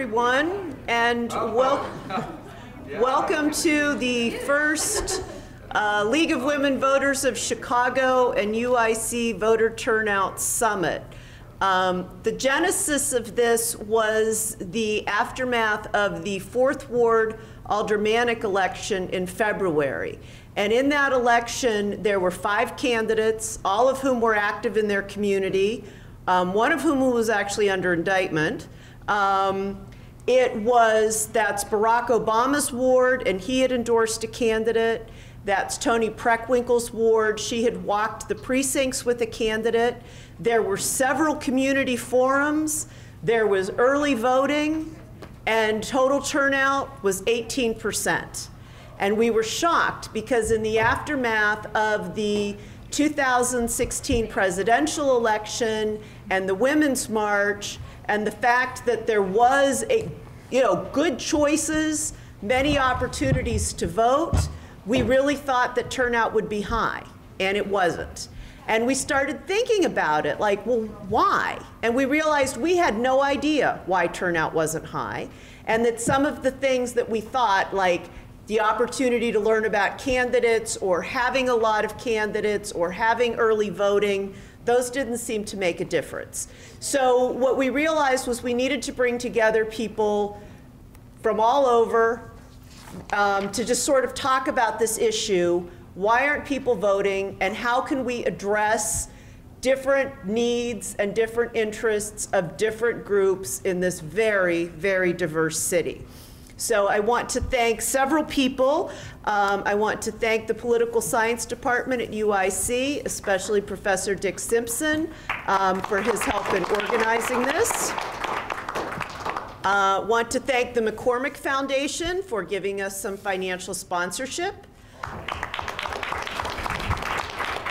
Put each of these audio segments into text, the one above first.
everyone, and welcome to the first League of Women Voters of Chicago and UIC Voter Turnout Summit. The genesis of this was the aftermath of the 4th Ward aldermanic election in February. And in that election, there were 5 candidates, all of whom were active in their community, one of whom was actually under indictment. That's Barack Obama's ward, and he had endorsed a candidate. That's Toni Preckwinkle's ward. She had walked the precincts with a candidate. There were several community forums. There was early voting, and total turnout was 18%. And we were shocked because in the aftermath of the 2016 presidential election and the Women's March, and the fact that there was good choices, many opportunities to vote, we really thought that turnout would be high, and it wasn't. And we started thinking about it, like, well, why? And we realized we had no idea why turnout wasn't high, and that some of the things that we thought, like the opportunity to learn about candidates, or having a lot of candidates, or having early voting, those didn't seem to make a difference. So what we realized was we needed to bring together people from all over to just sort of talk about this issue. Why aren't people voting, and how can we address different needs and different interests of different groups in this very, very diverse city? So I want to thank several people. I want to thank the Political Science Department at UIC, especially Professor Dick Simpson, for his help in organizing this. Want to thank the McCormick Foundation for giving us some financial sponsorship.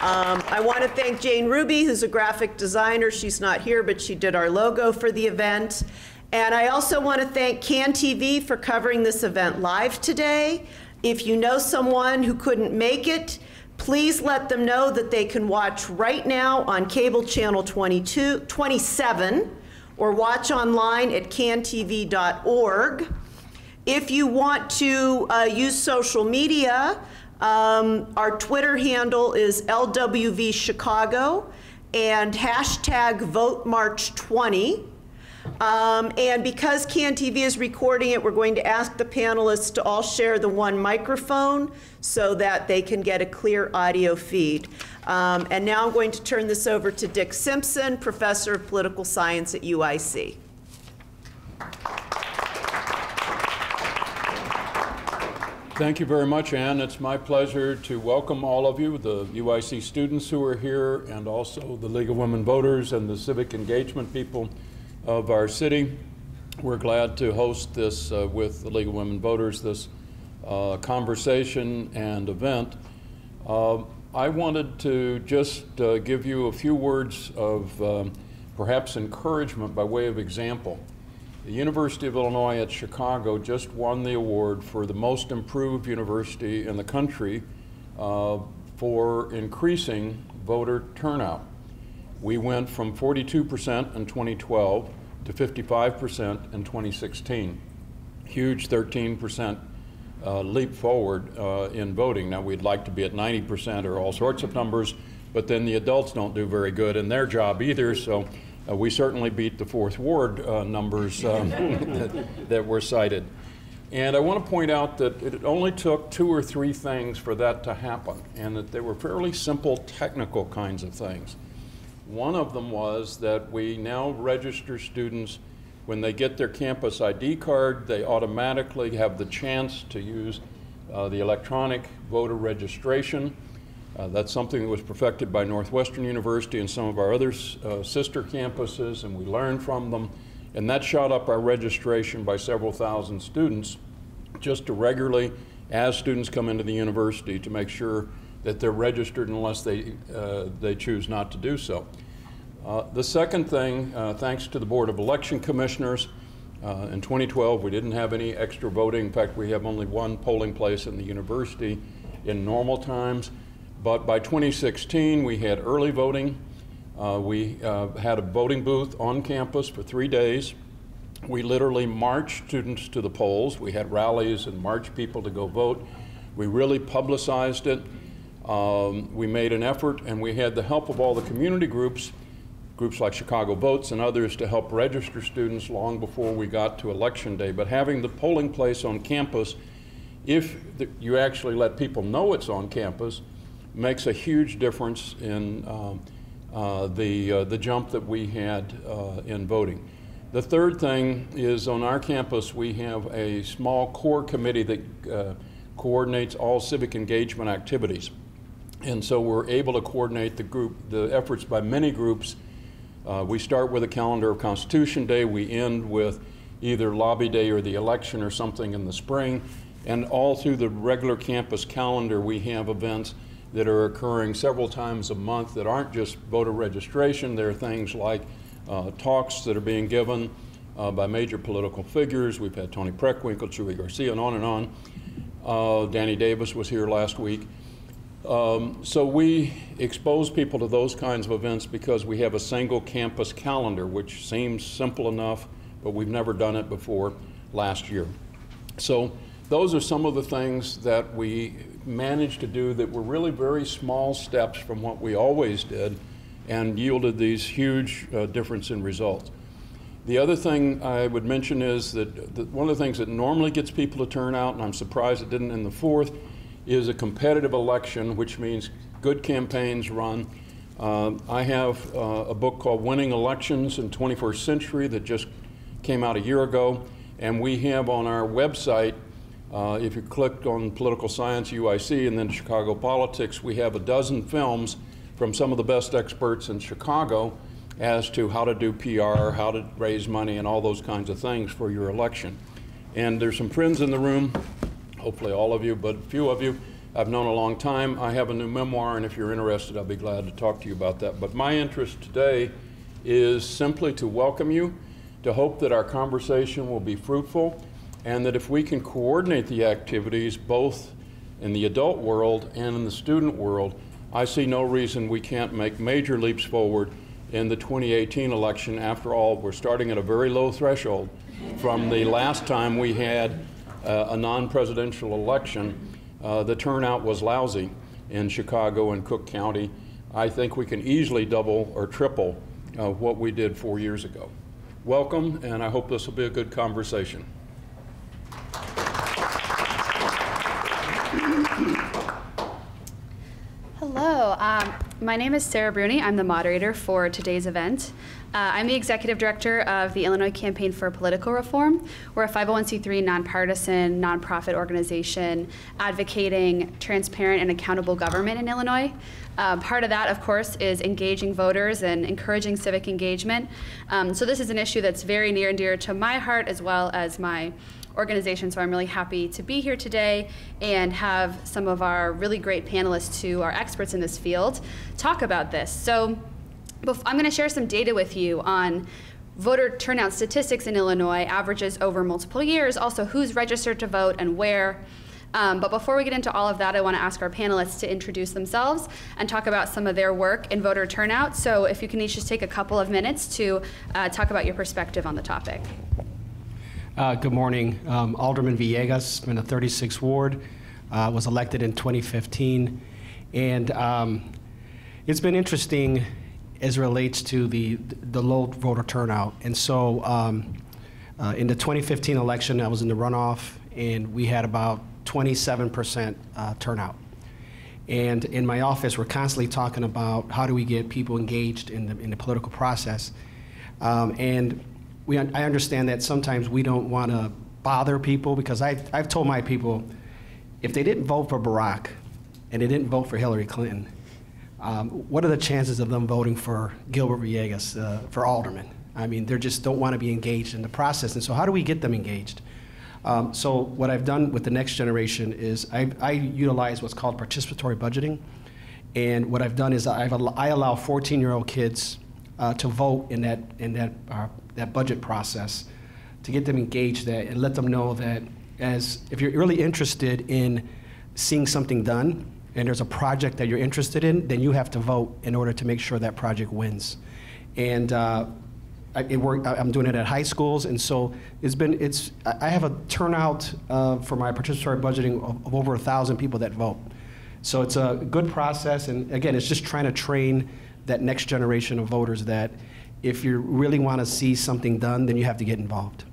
I want to thank Jane Ruby, who's a graphic designer. She's not here, but she did our logo for the event. And I also want to thank CAN TV for covering this event live today. If you know someone who couldn't make it, please let them know that they can watch right now on cable channel 27, or watch online at cantv.org. If you want to use social media, our Twitter handle is LWV Chicago and hashtag VoteMarch20. And because CAN TV is recording it, we're going to ask the panelists to all share the one microphone so that they can get a clear audio feed. And now I'm going to turn this over to Dick Simpson, Professor of Political Science at UIC. Thank you very much, Ann. It's my pleasure to welcome all of you, the UIC students who are here, and also the League of Women Voters and the civic engagement people of our city. We're glad to host this with the League of Women Voters, this conversation and event. I wanted to just give you a few words of perhaps encouragement by way of example. The University of Illinois at Chicago just won the award for the most improved university in the country for increasing voter turnout. We went from 42% in 2012 to 55% in 2016. Huge 13% leap forward in voting. Now, we'd like to be at 90% or all sorts of numbers, but then the adults don't do very good in their job either, so we certainly beat the 4th Ward numbers that were cited. And I want to point out that it only took 2 or 3 things for that to happen, and that they were fairly simple technical kinds of things. One of them was that we now register students when they get their campus ID card. They automatically have the chance to use the electronic voter registration. That's something that was perfected by Northwestern University and some of our other sister campuses, and we learned from them. And that shot up our registration by several thousand students, just to regularly, as students come into the university, to make sure that they're registered unless they choose not to do so. The second thing, thanks to the Board of Election Commissioners, in 2012 we didn't have any extra voting. In fact, we have only 1 polling place in the university in normal times. But by 2016 we had early voting. We had a voting booth on campus for 3 days. We literally marched students to the polls. We had rallies and marched people to go vote. We really publicized it. We made an effort, and we had the help of all the community groups like Chicago Votes and others, to help register students long before we got to Election Day. But having the polling place on campus, if you actually let people know it's on campus, makes a huge difference in the jump that we had in voting. The third thing is, on our campus we have a small core committee that coordinates all civic engagement activities. And so we're able to coordinate the efforts by many groups. We start with a calendar of Constitution Day. We end with either Lobby Day or the election or something in the spring. And all through the regular campus calendar, we have events that are occurring several times a month that aren't just voter registration. There are things like talks that are being given by major political figures. We've had Tony Preckwinkle, Chuy Garcia, and on and on. Danny Davis was here last week. So we expose people to those kinds of events because we have a single campus calendar, which seems simple enough, but we've never done it before last year. So those are some of the things that we managed to do that were really very small steps from what we always did, and yielded these huge difference in results. The other thing I would mention is that one of the things that normally gets people to turn out, and I'm surprised it didn't in the 4th, is a competitive election, which means good campaigns run. I have a book called Winning Elections in 21st Century that just came out a year ago, and we have on our website, if you clicked on Political Science UIC and then Chicago Politics, we have a dozen films from some of the best experts in Chicago as to how to do PR, how to raise money, and all those kinds of things for your election. And there's some friends in the room, hopefully all of you, but a few of you I've known a long time. I have a new memoir, and if you're interested, I'll be glad to talk to you about that. But my interest today is simply to welcome you, to hope that our conversation will be fruitful, and that if we can coordinate the activities both in the adult world and in the student world, I see no reason we can't make major leaps forward in the 2018 election. After all, we're starting at a very low threshold from the last time we had a non-presidential election. The turnout was lousy in Chicago and Cook County. I think we can easily double or triple what we did 4 years ago. Welcome, and I hope this will be a good conversation. Hello, my name is Sarah Bruni. I'm the moderator for today's event. I'm the executive director of the Illinois Campaign for Political Reform. We're a 501c3 nonpartisan nonprofit organization advocating transparent and accountable government in Illinois. Part of that, of course, is engaging voters and encouraging civic engagement. So this is an issue that's very near and dear to my heart as well as my organization, so I'm really happy to be here today and have some of our really great panelists who are experts in this field talk about this. So I'm going to share some data with you on voter turnout statistics in Illinois, averages over multiple years, also who's registered to vote and where. But before we get into all of that, I want to ask our panelists to introduce themselves and talk about some of their work in voter turnout. So if you can each just take a couple of minutes to talk about your perspective on the topic. Good morning. Alderman Villegas, from the 36th Ward, was elected in 2015. And it's been interesting as it relates to the low voter turnout. And so in the 2015 election, I was in the runoff, and we had about 27% turnout. And in my office, we're constantly talking about how do we get people engaged in the political process. I understand that sometimes we don't want to bother people, because I've told my people, if they didn't vote for Barack and they didn't vote for Hillary Clinton, what are the chances of them voting for Gilbert Villegas for alderman? I mean, they just don't want to be engaged in the process. And so how do we get them engaged? So what I've done with the next generation is I utilize what's called participatory budgeting. And what I've done is I allow 14-year-old kids to vote in that budget process, to get them engaged and let them know that if you're really interested in seeing something done and there's a project that you're interested in, then you have to vote in order to make sure that project wins. And I'm doing it at high schools, and so I have a turnout for my participatory budgeting of over 1,000 people that vote. So it's a good process, and again, it's just trying to train that next generation of voters that if you really want to see something done, then you have to get involved.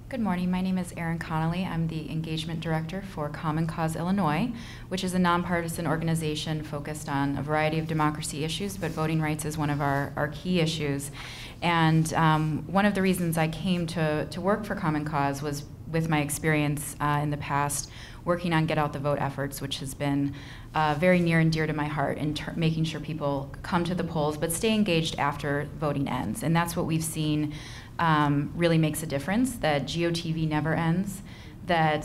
Good morning. My name is Erin Connolly. I'm the Engagement Director for Common Cause Illinois, which is a nonpartisan organization focused on a variety of democracy issues, but voting rights is one of our key issues. And one of the reasons I came to work for Common Cause was with my experience in the past working on Get Out the Vote efforts, which has been very near and dear to my heart in making sure people come to the polls but stay engaged after voting ends. And that's what we've seen really makes a difference, that GOTV never ends, that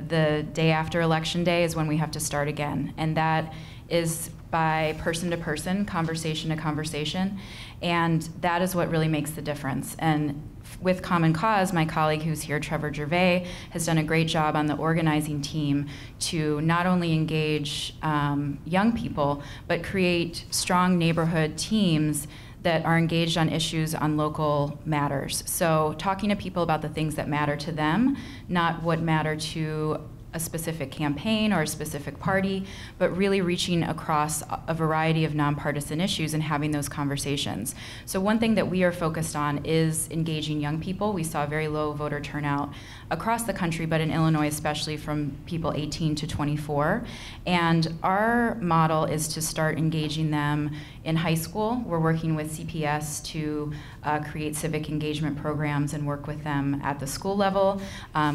the day after Election Day is when we have to start again. And that is by person to person, conversation to conversation, and that is what really makes the difference. And with Common Cause, my colleague who's here, Trevor Gervais, has done a great job on the organizing team to not only engage young people, but create strong neighborhood teams that are engaged on issues on local matters. So talking to people about the things that matter to them, not what matter to a specific campaign or a specific party, but really reaching across a variety of nonpartisan issues and having those conversations. So one thing that we are focused on is engaging young people. We saw very low voter turnout across the country, but in Illinois especially from people 18 to 24. And our model is to start engaging them in high school. We're working with CPS to create civic engagement programs and work with them at the school level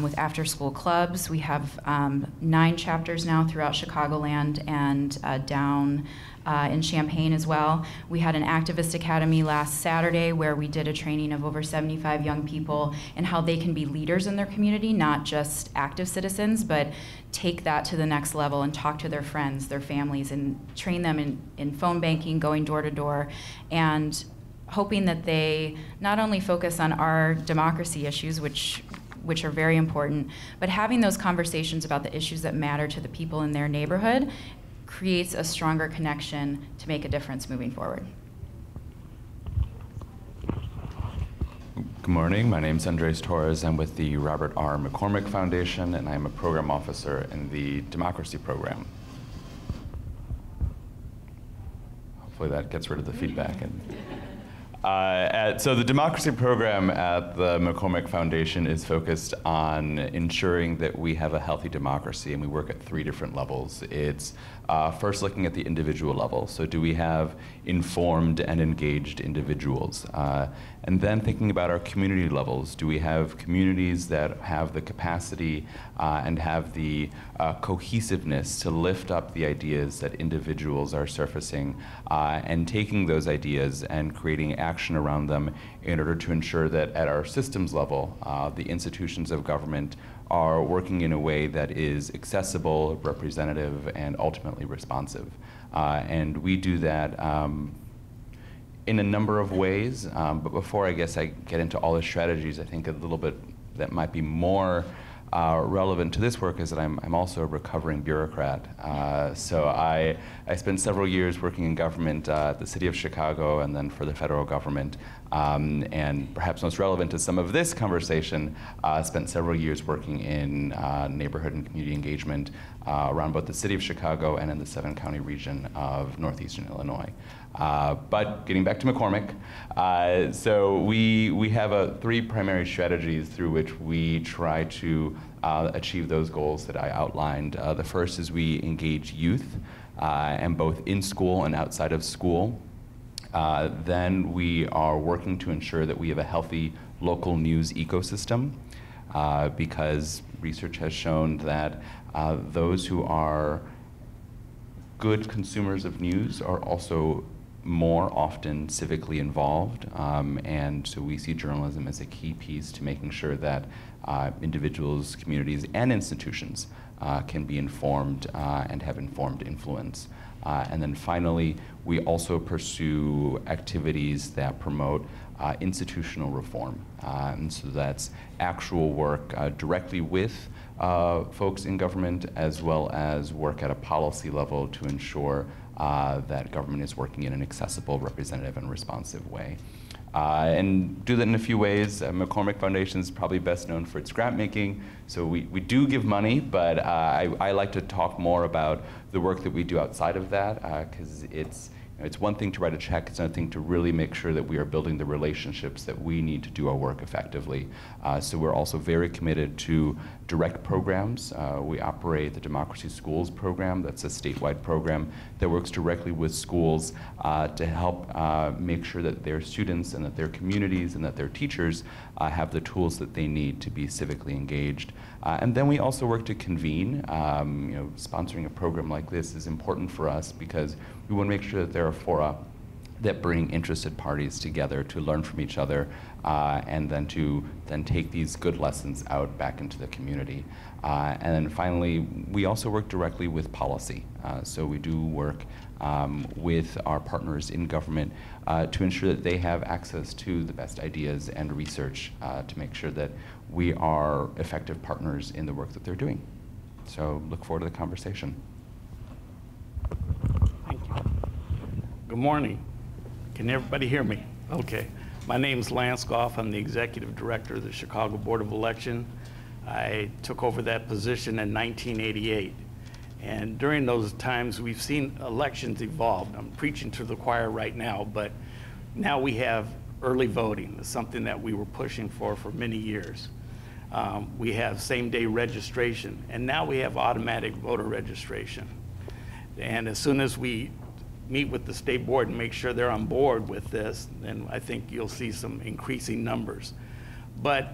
with after-school clubs. We have 9 chapters now throughout Chicagoland and down in Champaign as well. We had an activist academy last Saturday where we did a training of over 75 young people and how they can be leaders in their community, not just active citizens, but take that to the next level and talk to their friends, their families, and train them in phone banking, going door to door, and hoping that they not only focus on our democracy issues, which are very important, but having those conversations about the issues that matter to the people in their neighborhood creates a stronger connection to make a difference moving forward. Good morning. My name is Andres Torres. I'm with the Robert R. McCormick Foundation, and I'm a program officer in the Democracy Program. Hopefully that gets rid of the feedback. So the Democracy Program at the McCormick Foundation is focused on ensuring that we have a healthy democracy, and we work at 3 different levels. It's first looking at the individual level. So do we have informed and engaged individuals? And then thinking about our community levels. Do we have communities that have the capacity and have the cohesiveness to lift up the ideas that individuals are surfacing and taking those ideas and creating action around them in order to ensure that at our systems level, the institutions of government are working in a way that is accessible, representative, and ultimately responsive. And we do that in a number of ways, but before I guess I get into all the strategies, I think a little bit that might be more relevant to this work is that I'm also a recovering bureaucrat. So I spent several years working in government at the city of Chicago and then for the federal government. And perhaps most relevant to some of this conversation, spent several years working in neighborhood and community engagement around both the city of Chicago and in the 7-county region of northeastern Illinois. But getting back to McCormick, so we have 3 primary strategies through which we try to achieve those goals that I outlined. The first is we engage youth, and both in school and outside of school. Then we are working to ensure that we have a healthy local news ecosystem, because research has shown that those who are good consumers of news are also more often civically involved, and so we see journalism as a key piece to making sure that individuals, communities, and institutions can be informed and have informed influence. And then finally, we also pursue activities that promote institutional reform. And so that's actual work directly with folks in government, as well as work at a policy level to ensure that government is working in an accessible, representative, and responsive way. And do that in a few ways. McCormick Foundation is probably best known for its grant making, so we do give money, but I like to talk more about the work that we do outside of that, because it's one thing to write a check, it's another thing to really make sure that we are building the relationships that we need to do our work effectively. So we're also very committed to direct programs. We operate the Democracy Schools program. That's a statewide program that works directly with schools to help make sure that their students and that their communities and that their teachers have the tools that they need to be civically engaged. And then we also work to convene. Sponsoring a program like this is important for us because we want to make sure that there are fora that bring interested parties together to learn from each other and then to take these good lessons out back into the community. And then finally, we also work directly with policy. So we do work with our partners in government to ensure that they have access to the best ideas and research to make sure that we are effective partners in the work that they're doing. So look forward to the conversation. Thank you. Good morning. Can everybody hear me? Okay. My name's Lance Goff. I'm the Executive Director of the Chicago Board of Election. I took over that position in 1988. And during those times, we've seen elections evolve. I'm preaching to the choir right now, but now we have early voting. It's something that we were pushing for many years. We have same-day registration, and now we have automatic voter registration. And as soon as we meet with the state board and make sure they're on board with this, then I think you'll see some increasing numbers. But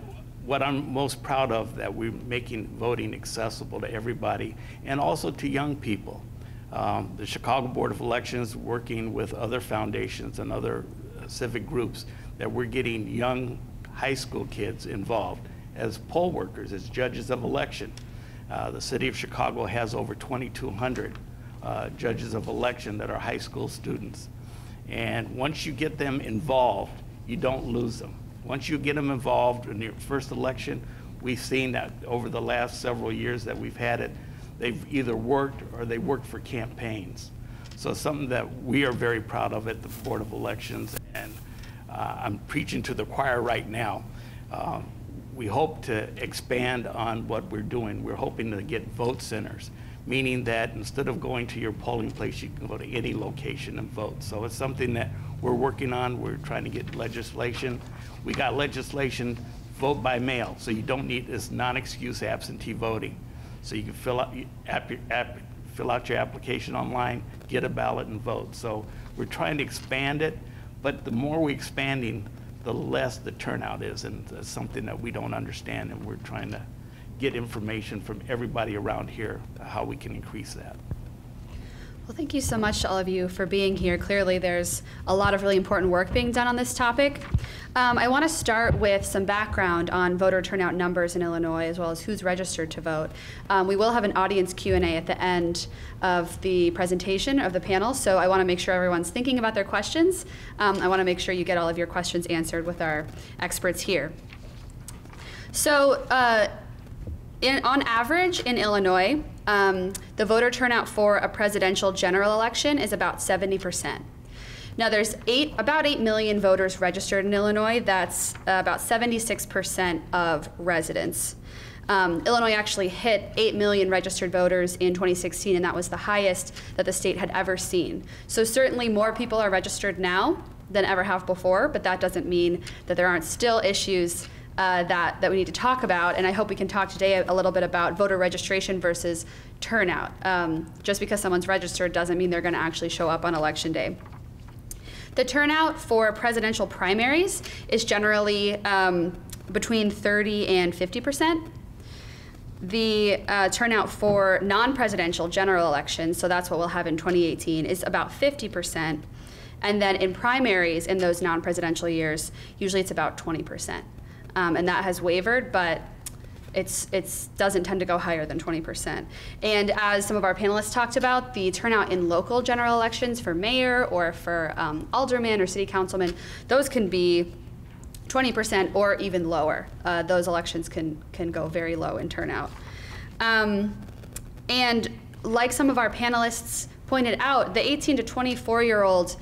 what I'm most proud of, that we're making voting accessible to everybody and also to young people. The Chicago Board of Elections, working with other foundations and other civic groups, that we're getting young high school kids involved as poll workers, as judges of election. The city of Chicago has over 2,200 judges of election that are high school students. And once you get them involved, you don't lose them. Once you get them involved in your first election, we've seen that over the last several years that we've had it, they've either worked or they worked for campaigns. So it's something that we are very proud of at the Board of Elections, and I'm preaching to the choir right now. We hope to expand on what we're doing. We're hoping to get vote centers, meaning that instead of going to your polling place, you can go to any location and vote. So it's something that we're working on. We're trying to get legislation. We got legislation, vote by mail, so you don't need this non-excuse absentee voting. So you can fill out your application online, get a ballot and vote. So we're trying to expand it, but the more we're expanding, the less the turnout is, and that's something that we don't understand, and we're trying to get information from everybody around here how we can increase that. Well, thank you so much to all of you for being here. Clearly, there's a lot of really important work being done on this topic. I want to start with some background on voter turnout numbers in Illinois, as well as who's registered to vote. We will have an audience Q&A at the end of the presentation of the panel, so I want to make sure everyone's thinking about their questions. I want to make sure you get all of your questions answered with our experts here. So, on average in Illinois, the voter turnout for a presidential general election is about 70%. Now there's about 8 million voters registered in Illinois. That's about 76% of residents. Illinois actually hit 8 million registered voters in 2016, and that was the highest that the state had ever seen. So certainly more people are registered now than ever have before, but that doesn't mean that there aren't still issues that we need to talk about, and I hope we can talk today a little bit about voter registration versus turnout. Just because someone's registered doesn't mean they're going to actually show up on Election Day. The turnout for presidential primaries is generally between 30 and 50%. The turnout for non-presidential general elections, so that's what we'll have in 2018, is about 50%. And then in primaries in those non-presidential years, usually it's about 20%. And that has wavered, but it doesn't tend to go higher than 20%. And as some of our panelists talked about, the turnout in local general elections for mayor or for alderman or city councilman, those can be 20% or even lower. Those elections can go very low in turnout. And like some of our panelists pointed out, the 18 to 24-year-old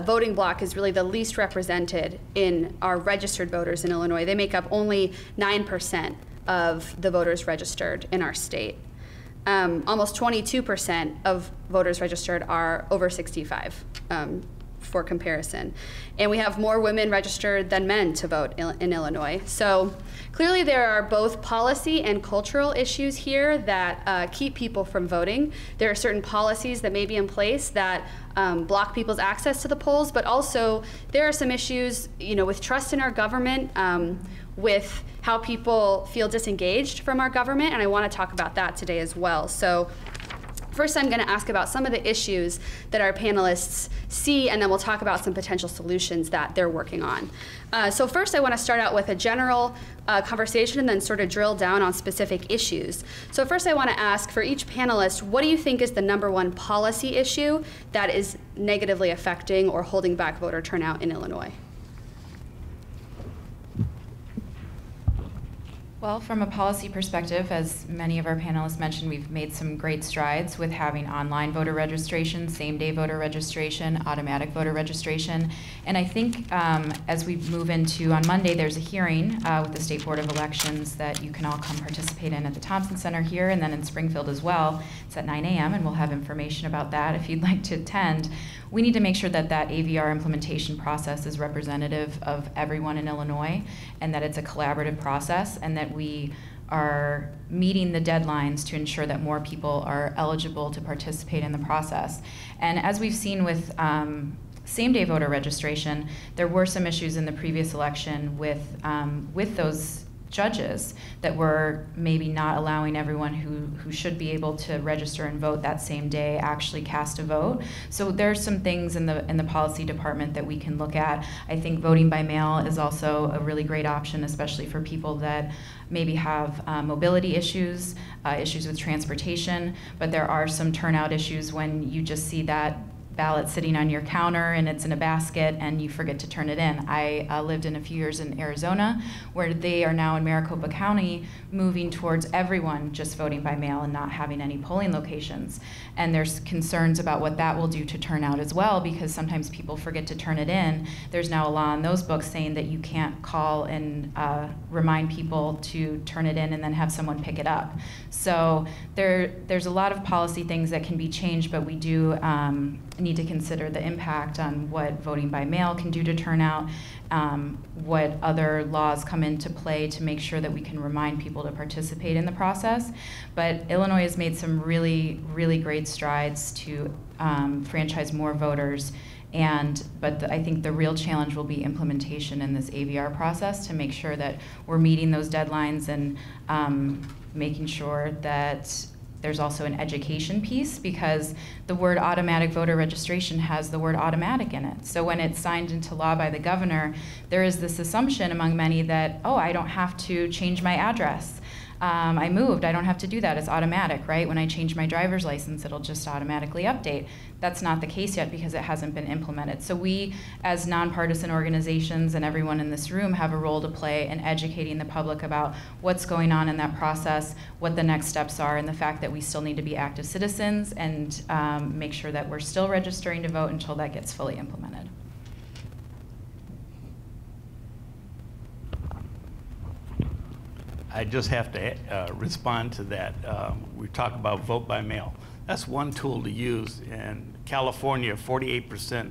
voting bloc is really the least represented in our registered voters in Illinois. They make up only 9% of the voters registered in our state. Almost 22% of voters registered are over 65, for comparison. And we have more women registered than men to vote in Illinois. So clearly there are both policy and cultural issues here that keep people from voting. There are certain policies that may be in place that block people's access to the polls, but also there are some issues, with trust in our government, with how people feel disengaged from our government, and I want to talk about that today as well. So first, I'm going to ask about some of the issues that our panelists see, and then we'll talk about some potential solutions that they're working on. So first, I want to start out with a general conversation and then sort of drill down on specific issues. So first, I want to ask for each panelist, what do you think is the #1 policy issue that is negatively affecting or holding back voter turnout in Illinois? Well, from a policy perspective, as many of our panelists mentioned, we've made some great strides with having online voter registration, same-day voter registration, automatic voter registration. And I think as we move into, on Monday, there's a hearing with the State Board of Elections that you can all come participate in at the Thompson Center here, and then in Springfield as well. It's at 9 a.m., and we'll have information about that if you'd like to attend. We need to make sure that that AVR implementation process is representative of everyone in Illinois, and that it's a collaborative process, and that we are meeting the deadlines to ensure that more people are eligible to participate in the process. And as we've seen with same-day voter registration, there were some issues in the previous election with those judges that were maybe not allowing everyone who should be able to register and vote that same day actually cast a vote. So there's some things in the policy department that we can look at. I think voting by mail is also a really great option, especially for people that maybe have mobility issues, issues with transportation, but there are some turnout issues when you just see that ballot sitting on your counter and it's in a basket and you forget to turn it in. I lived in a few years in Arizona, where they are now in Maricopa County moving towards everyone just voting by mail and not having any polling locations. And there's concerns about what that will do to turnout as well, because sometimes people forget to turn it in. There's now a law in those books saying that you can't call and remind people to turn it in and then have someone pick it up. So there's a lot of policy things that can be changed, but we do need to consider the impact on what voting by mail can do to turnout, what other laws come into play to make sure that we can remind people to participate in the process. But Illinois has made some really, really great strides to franchise more voters. But I think the real challenge will be implementation in this AVR process to make sure that we're meeting those deadlines and making sure that there's also an education piece, because the word automatic voter registration has the word automatic in it. So when it's signed into law by the governor, there is this assumption among many that, oh, I don't have to change my address. I moved, I don't have to do that, it's automatic, right? When I change my driver's license, it'll just automatically update. That's not the case yet because it hasn't been implemented. So we, as nonpartisan organizations and everyone in this room, have a role to play in educating the public about what's going on in that process, what the next steps are, and the fact that we still need to be active citizens and make sure that we're still registering to vote until that gets fully implemented. I just have to respond to that. We talk about vote by mail. That's one tool to use. In California, 48%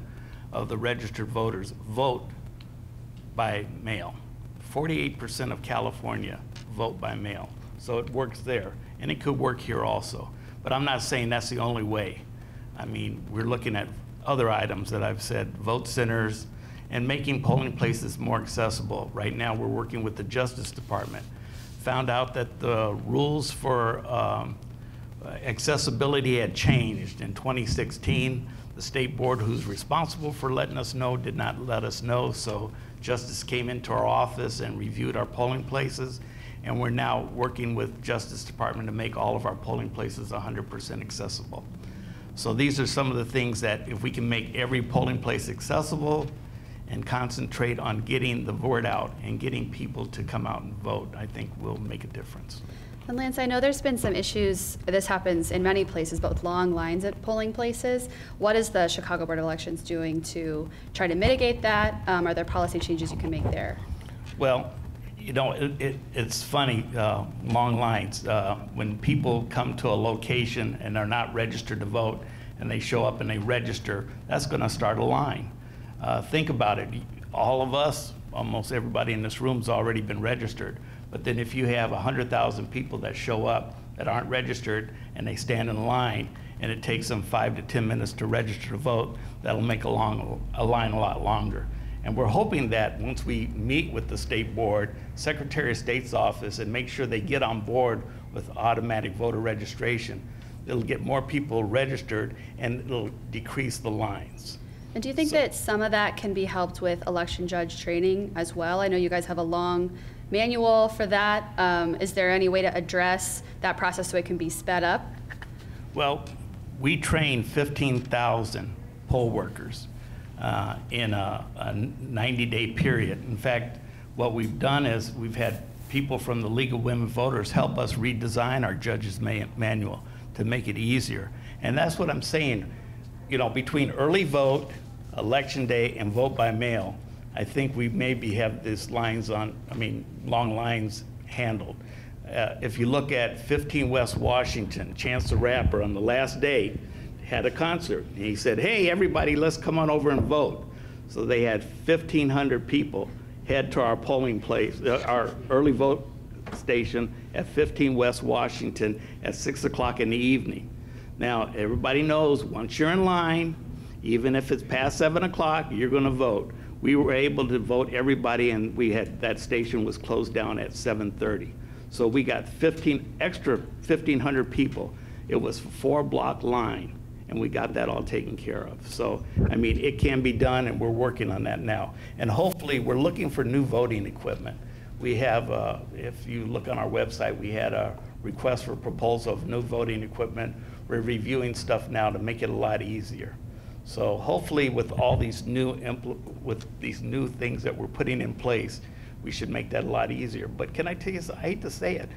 of the registered voters vote by mail. 48% of California vote by mail. So it works there, and it could work here also. But I'm not saying that's the only way. I mean, we're looking at other items that I've said, vote centers, and making polling places more accessible. Right now, we're working with the Justice Department. Found out that the rules for accessibility had changed in 2016. The state board, who's responsible for letting us know, did not let us know, so Justice came into our office and reviewed our polling places, and we're now working with Justice Department to make all of our polling places 100% accessible. So these are some of the things that if we can make every polling place accessible and concentrate on getting the word out and getting people to come out and vote, I think will make a difference. And Lance, I know there's been some issues, this happens in many places, but with long lines at polling places. What is the Chicago Board of Elections doing to try to mitigate that? Are there policy changes you can make there? Well, you know, it's funny, long lines. When people come to a location and are not registered to vote, and they show up and they register, that's going to start a line. Think about it. All of us, almost everybody in this room has already been registered. But then if you have 100,000 people that show up that aren't registered and they stand in line and it takes them 5 to 10 minutes to register to vote, that'll make a line a lot longer. And we're hoping that once we meet with the state board, Secretary of State's office, and make sure they get on board with automatic voter registration, it'll get more people registered and it'll decrease the lines. And do you think that some of that can be helped with election judge training as well? I know you guys have a long manual for that. Is there any way to address that process so it can be sped up? Well, we train 15,000 poll workers in a 90-day period. In fact, what we've done is we've had people from the League of Women Voters help us redesign our judge's manual to make it easier. And that's what I'm saying. You know, between early vote, election day, and vote by mail, I think we maybe have these lines on, long lines handled. If you look at 15 West Washington, Chance the Rapper on the last day had a concert. And he said, hey, everybody, let's come on over and vote. So they had 1,500 people head to our polling place, our early vote station at 15 West Washington at 6 o'clock in the evening. Now, everybody knows once you're in line, even if it's past 7 o'clock, you're going to vote. We were able to vote everybody, and that station was closed down at 7:30. So we got 1,500 people. It was a 4-block line, and we got that all taken care of. So, it can be done, and we're working on that now. And hopefully, we're looking for new voting equipment. We have, if you look on our website, we had a request for proposal of new voting equipment. We're reviewing stuff now to make it a lot easier. So hopefully with all these new things that we're putting in place, we should make that a lot easier. But can I tell you, I hate to say it,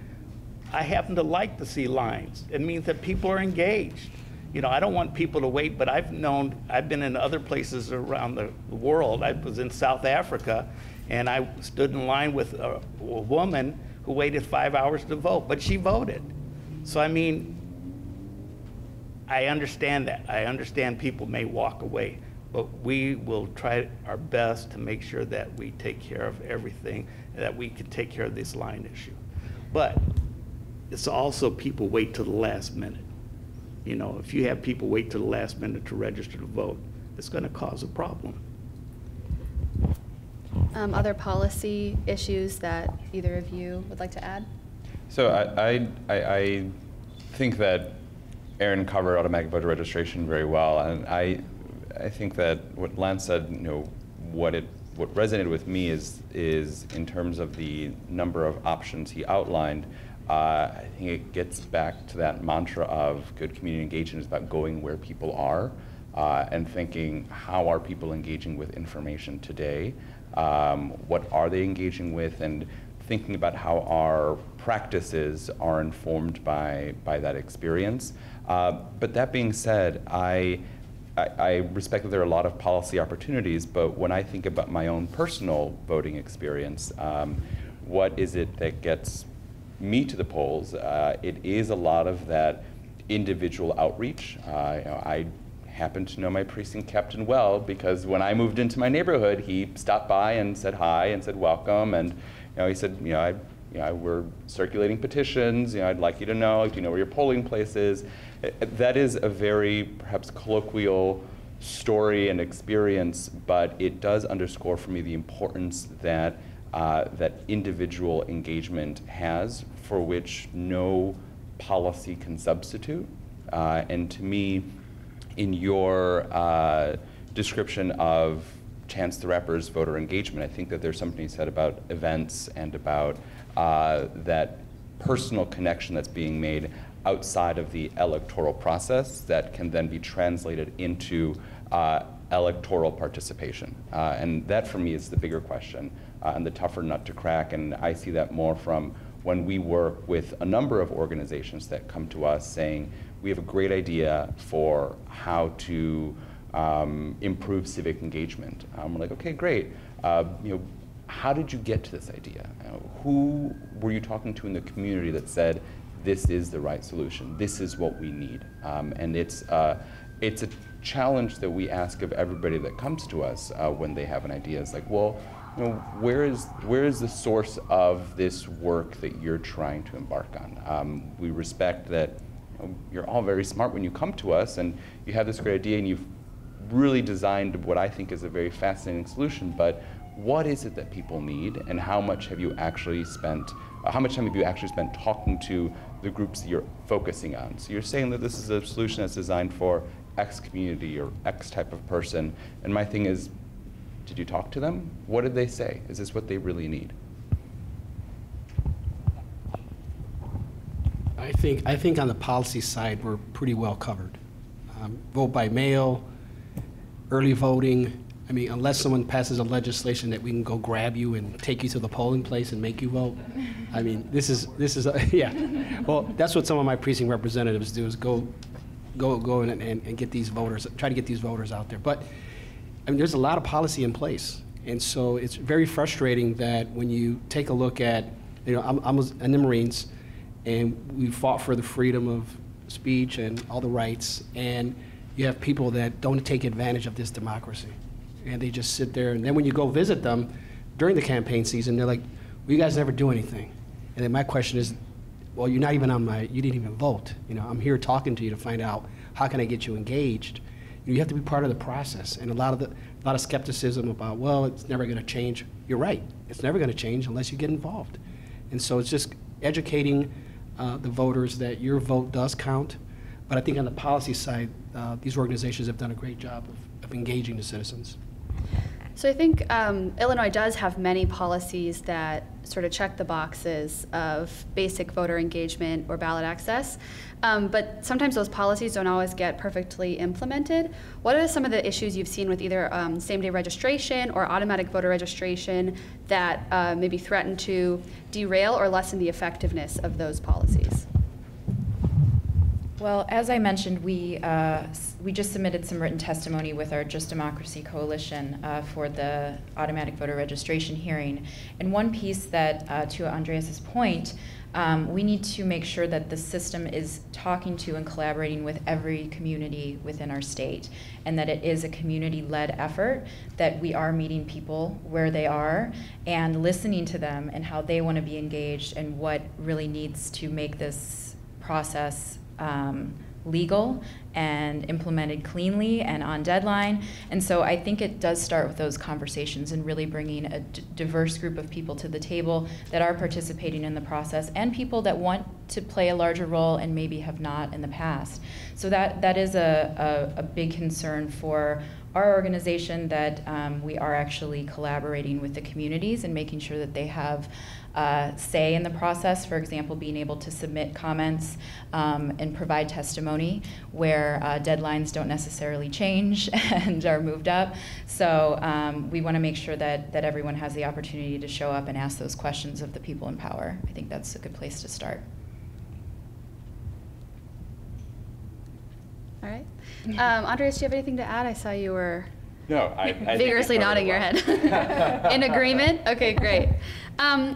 I happen to like to see lines. It means that people are engaged. You know, I don't want people to wait, but I've been in other places around the world. I was in South Africa, and I stood in line with a woman who waited 5 hours to vote, but she voted. So I understand that. I understand people may walk away, but we will try our best to make sure that we take care of everything, and that we can take care of this line issue. But it's also people wait till the last minute. You know, if you have people wait till the last minute to register to vote, it's going to cause a problem. Other policy issues that either of you would like to add? So I think that Aaron covered automatic voter registration very well, and I think that what Lance said, you know, what resonated with me is in terms of the number of options he outlined. I think it gets back to that mantra of good community engagement is about going where people are and thinking, how are people engaging with information today? What are they engaging with? And thinking about how our practices are informed by that experience. But that being said, I respect that there are a lot of policy opportunities, but when I think about my own personal voting experience, what is it that gets me to the polls? It is a lot of that individual outreach. I happen to know my precinct captain well because when I moved into my neighborhood, he stopped by and said hi and said welcome, and he said, we're circulating petitions. I'd like you to know. Do you know where your polling place is? That is a very perhaps colloquial story and experience, but it does underscore for me the importance that that individual engagement has, for which no policy can substitute. And to me, in your description of Chance the Rapper's voter engagement, I think that there's something said about events and about that personal connection that's being made outside of the electoral process that can then be translated into electoral participation. And that for me is the bigger question and the tougher nut to crack. And I see that more from when we work with a number of organizations that come to us saying, we have a great idea for how to improve civic engagement. We're like, okay, great. How did you get to this idea? Who were you talking to in the community that said, this is the right solution, this is what we need? And it's a challenge that we ask of everybody that comes to us when they have an idea. It's like, well, where is the source of this work that you're trying to embark on? We respect that you're all very smart when you come to us and you have this great idea and you've really designed what I think is a very fascinating solution, but what is it that people need, and how much have you actually spent, how much time have you actually spent talking to the groups that you're focusing on? So you're saying that this is a solution that's designed for X community or X type of person, and my thing is, did you talk to them? What did they say? Is this what they really need? I think on the policy side, we're pretty well covered. Vote by mail, early voting. I mean, unless someone passes a legislation that we can go grab you and take you to the polling place and make you vote. I mean, this is yeah. Well, that's what some of my precinct representatives do, is go and get these voters, try to get these voters out there. But I mean, there's a lot of policy in place, and so it's very frustrating that when you take a look at, I'm in the Marines, and we fought for the freedom of speech and all the rights, and you have people that don't take advantage of this democracy, and they just sit there. And then when you go visit them during the campaign season, they're like, well, you guys never do anything. And then my question is, well, you're not even you didn't even vote. I'm here talking to you to find out how can I get you engaged. You have to be part of the process. And a lot of skepticism about, well, it's never going to change. You're right. It's never going to change unless you get involved. And so it's just educating the voters that your vote does count. But I think on the policy side, these organizations have done a great job of engaging the citizens. So I think Illinois does have many policies that sort of check the boxes of basic voter engagement or ballot access, but sometimes those policies don't always get perfectly implemented. What are some of the issues you've seen with either same-day registration or automatic voter registration that maybe threaten to derail or lessen the effectiveness of those policies? Well, as I mentioned, we just submitted some written testimony with our Just Democracy Coalition for the automatic voter registration hearing. And one piece that, to Andreas's point, we need to make sure that the system is talking to and collaborating with every community within our state, and that it is a community-led effort, that we are meeting people where they are and listening to them and how they want to be engaged and what really needs to make this process legal and implemented cleanly and on deadline. And so I think it does start with those conversations and really bringing a diverse group of people to the table that are participating in the process, and people that want to play a larger role and maybe have not in the past. So that is a big concern for our organization, that we are actually collaborating with the communities and making sure that they have say in the process. For example, being able to submit comments and provide testimony where deadlines don't necessarily change and are moved up. So we want to make sure that everyone has the opportunity to show up and ask those questions of the people in power. I think that's a good place to start. All right. Andreas, do you have anything to add? I saw you were I vigorously nodding your head. In agreement? Okay, great.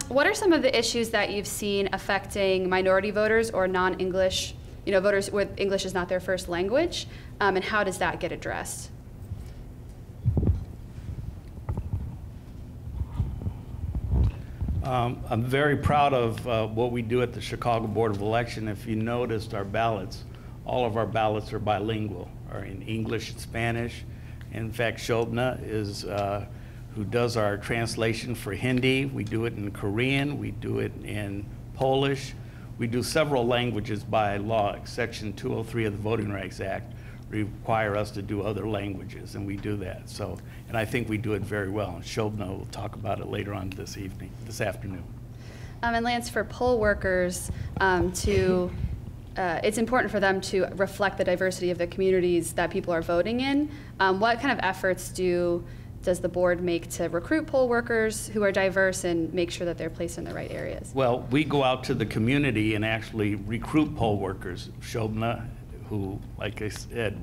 What are some of the issues that you've seen affecting minority voters or non-English, voters with English is not their first language, and how does that get addressed? I'm very proud of what we do at the Chicago Board of Election. If you noticed our ballots, all of our ballots are bilingual, are in English and Spanish. In fact, Shobna is who does our translation for Hindi. We do it in Korean, we do it in Polish. We do several languages by law. Section 203 of the Voting Rights Act require us to do other languages, and we do that. So, and I think we do it very well. And Shobna will talk about it later on this afternoon. And Lance, for poll workers, it's important for them to reflect the diversity of the communities that people are voting in. What kind of efforts do does the board make to recruit poll workers who are diverse and make sure that they're placed in the right areas? Well, we go out to the community and actually recruit poll workers. Shobna, who, like I said,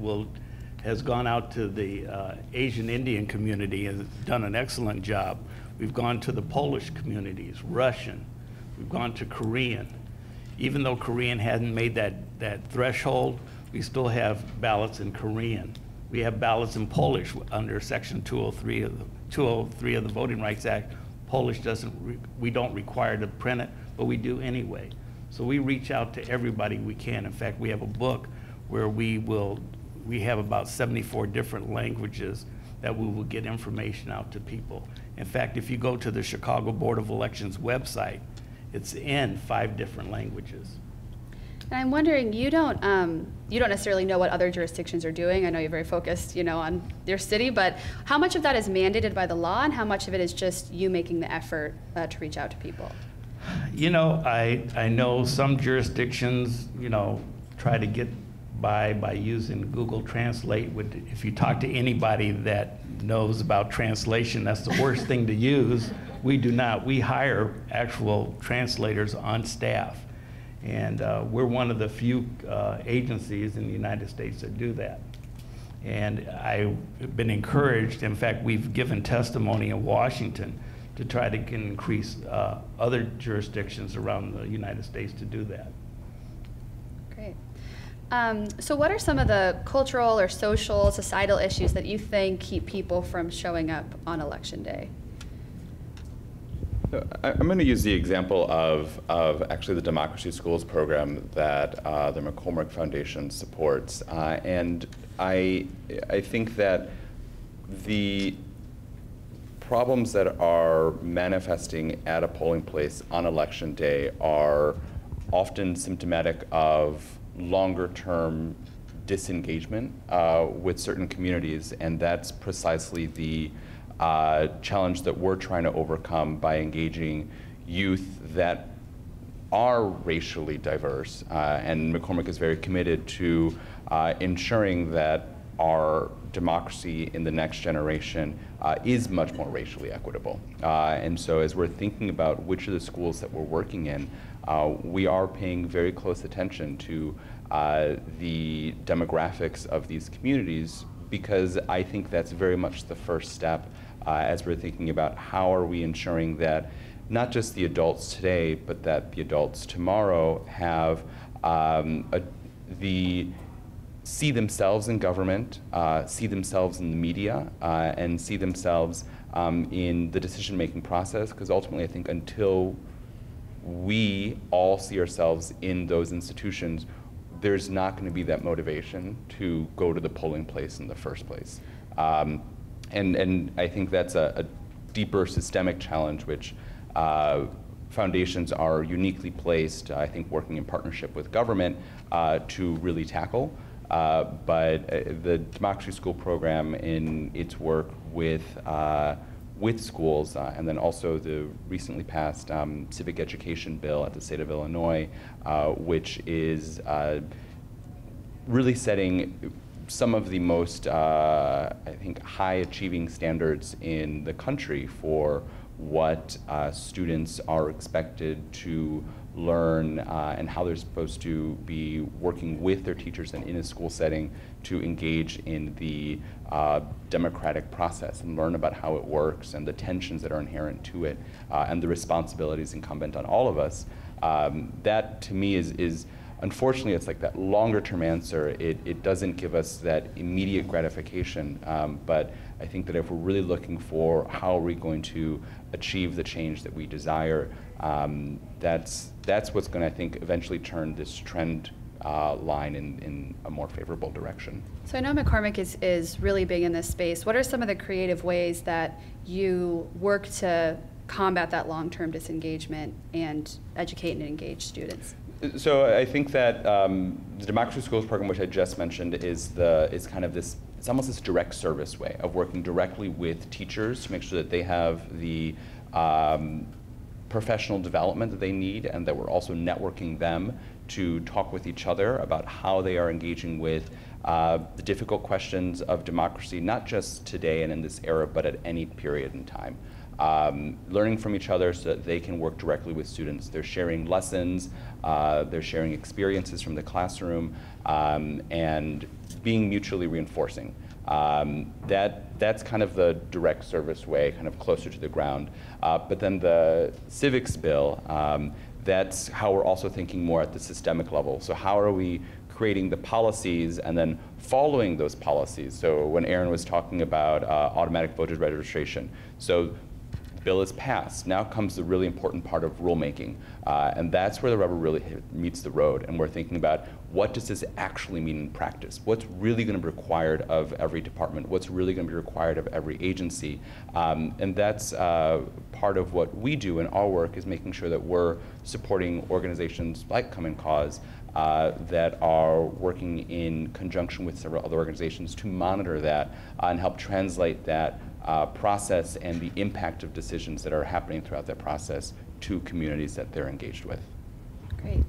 has gone out to the Asian Indian community and done an excellent job. We've gone to the Polish communities, Russian. We've gone to Korean. Even though Korean hadn't made that threshold, we still have ballots in Korean. We have ballots in Polish under Section 203 of the Voting Rights Act. Polish we don't require to print it, but we do anyway. So we reach out to everybody we can. In fact, we have a book where we have about 74 different languages that we will get information out to people. In fact, if you go to the Chicago Board of Elections website, it's in 5 different languages. And I'm wondering, you don't necessarily know what other jurisdictions are doing. I know you're very focused, on your city, but how much of that is mandated by the law, and how much of it is just you making the effort to reach out to people? I know some jurisdictions, try to get by using Google Translate. If you talk to anybody that knows about translation, that's the worst thing to use. We do not. We hire actual translators on staff. And we're one of the few agencies in the United States that do that. And I've been encouraged, in fact, we've given testimony in Washington to try to increase other jurisdictions around the United States to do that. Great. So what are some of the cultural or social, societal issues that you think keep people from showing up on Election Day? I'm going to use the example of actually the Democracy Schools program that the McCormick Foundation supports. And I think that the problems that are manifesting at a polling place on Election Day are often symptomatic of longer-term disengagement with certain communities, and that's precisely the challenge that we're trying to overcome by engaging youth that are racially diverse. And McCormick is very committed to ensuring that our democracy in the next generation is much more racially equitable. And so as we're thinking about which of the schools that we're working in, we are paying very close attention to the demographics of these communities, because I think that's very much the first step as we're thinking about how are we ensuring that not just the adults today, but that the adults tomorrow have see themselves in government, see themselves in the media, and see themselves in the decision-making process, because ultimately I think until we all see ourselves in those institutions, there's not going to be that motivation to go to the polling place in the first place. And I think that's a deeper systemic challenge, which foundations are uniquely placed, I think, working in partnership with government to really tackle. But the Democracy School program in its work with schools, and then also the recently passed civic education bill at the state of Illinois, which is really setting some of the most, I think, high-achieving standards in the country for what students are expected to learn and how they're supposed to be working with their teachers and in a school setting to engage in the democratic process and learn about how it works and the tensions that are inherent to it and the responsibilities incumbent on all of us. That, to me, is unfortunately, it's like that longer-term answer. It doesn't give us that immediate gratification, but I think that if we're really looking for how are we going to achieve the change that we desire, that's what's going to, I think, eventually turn this trend line in a more favorable direction. So I know McCormick is really big in this space. What are some of the creative ways that you work to combat that long-term disengagement and educate and engage students? So I think that the Democracy Schools program, which I just mentioned, is kind of this. It's almost this direct service way of working directly with teachers to make sure that they have the professional development that they need, and that we're also networking them to talk with each other about how they are engaging with the difficult questions of democracy, not just today and in this era, but at any period in time. Learning from each other so that they can work directly with students. They're sharing lessons, they're sharing experiences from the classroom, and being mutually reinforcing. That's kind of the direct service way, kind of closer to the ground. But then the civics bill, that's how we're also thinking more at the systemic level. So how are we creating the policies and then following those policies? So when Aaron was talking about automatic voter registration, so the bill is passed. Now comes the really important part of rulemaking. And that's where the rubber really meets the road. And we're thinking about, what does this actually mean in practice? What's really going to be required of every department? What's really going to be required of every agency? And that's part of what we do in our work, is making sure that we're supporting organizations like Common Cause that are working in conjunction with several other organizations to monitor that and help translate that process and the impact of decisions that are happening throughout that process to communities that they're engaged with. Great.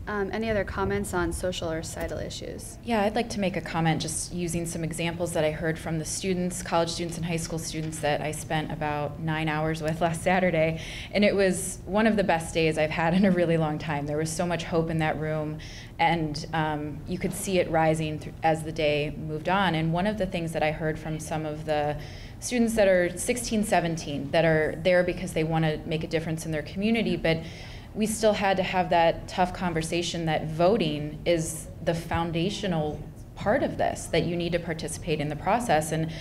Any other comments on social or societal issues? Yeah, I'd like to make a comment just using some examples that I heard from the students, college students and high school students that I spent about 9 hours with last Saturday. And it was one of the best days I've had in a really long time. There was so much hope in that room, and you could see it rising as the day moved on. And one of the things that I heard from some of the students that are 16, 17, that are there because they want to make a difference in their community, but we still had to have that tough conversation that voting is the foundational part of this, that you need to participate in the process. And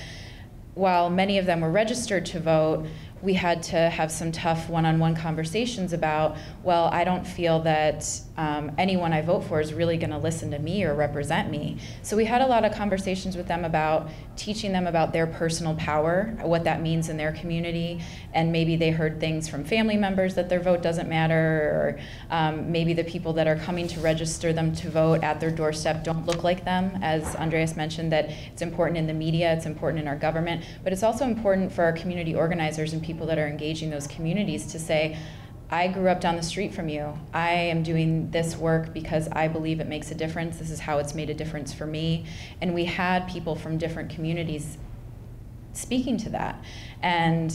while many of them were registered to vote, we had to have some tough one-on-one conversations about, well, I don't feel that anyone I vote for is really going to listen to me or represent me. So we had a lot of conversations with them about teaching them about their personal power, what that means in their community, and maybe they heard things from family members that their vote doesn't matter, or maybe the people that are coming to register them to vote at their doorstep don't look like them. As Andreas mentioned, that it's important in the media, it's important in our government, but it's also important for our community organizers and people that are engaging those communities to say, I grew up down the street from you. I am doing this work because I believe it makes a difference. This is how it's made a difference for me. And we had people from different communities speaking to that. And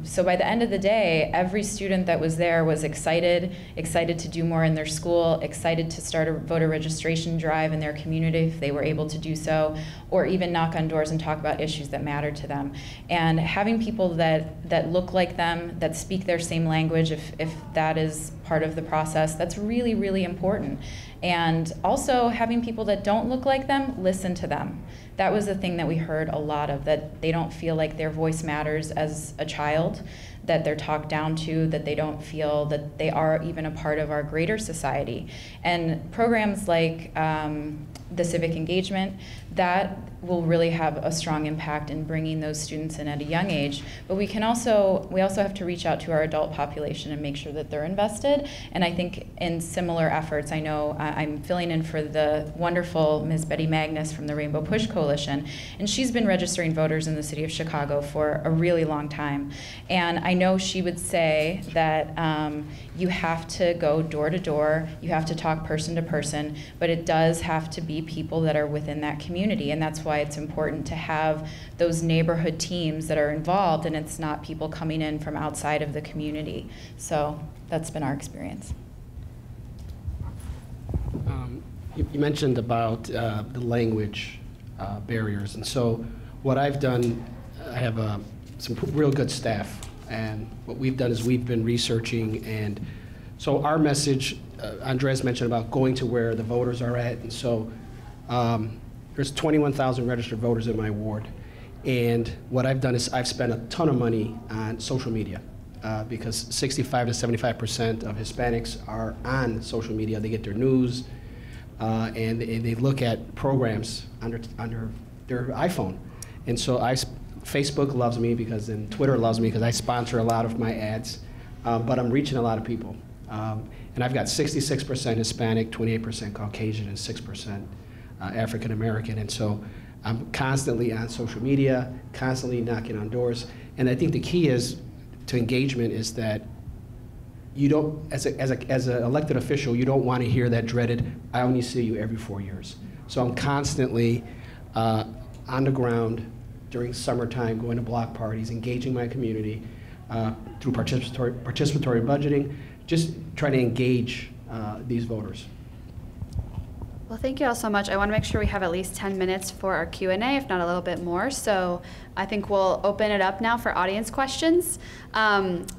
so by the end of the day, every student that was there was excited to do more in their school, excited to start a voter registration drive in their community if they were able to do so, or even knock on doors and talk about issues that matter to them. And having people that look like them, that speak their same language, if that is part of the process, that's really, really important. And also having people that don't look like them, listen to them. That was the thing that we heard a lot of, that they don't feel like their voice matters as a child, that they're talked down to, that they don't feel that they are even a part of our greater society. And programs like the civic engagement, that will really have a strong impact in bringing those students in at a young age. But we also have to reach out to our adult population and make sure that they're invested. And I think in similar efforts, I know I'm filling in for the wonderful Ms. Betty Magnus from the Rainbow Push Coalition, and she's been registering voters in the city of Chicago for a really long time. And I know she would say that you have to go door to door, you have to talk person to person, but it does have to be people that are within that community. And that's why it's important to have those neighborhood teams that are involved, and it's not people coming in from outside of the community. So that's been our experience. You mentioned about the language barriers, and so what I've done, I have some real good staff, and what we've done is we've been researching, and so our message, Andres mentioned about going to where the voters are at, and so there's 21,000 registered voters in my ward, and what I've done is I've spent a ton of money on social media because 65 to 75% of Hispanics are on social media. They get their news and they look at programs under their iPhone, and so Facebook loves me because, and Twitter loves me because I sponsor a lot of my ads, but I'm reaching a lot of people, and I've got 66% Hispanic, 28% Caucasian, and 6% African American, and so I'm constantly on social media, constantly knocking on doors, and I think the key is to engagement is that you don't, as an elected official, you don't want to hear that dreaded, I only see you every 4 years. So I'm constantly on the ground during summertime, going to block parties, engaging my community through participatory budgeting, just trying to engage these voters. Well, thank you all so much. I want to make sure we have at least 10 minutes for our Q&A, if not a little bit more. So I think we'll open it up now for audience questions.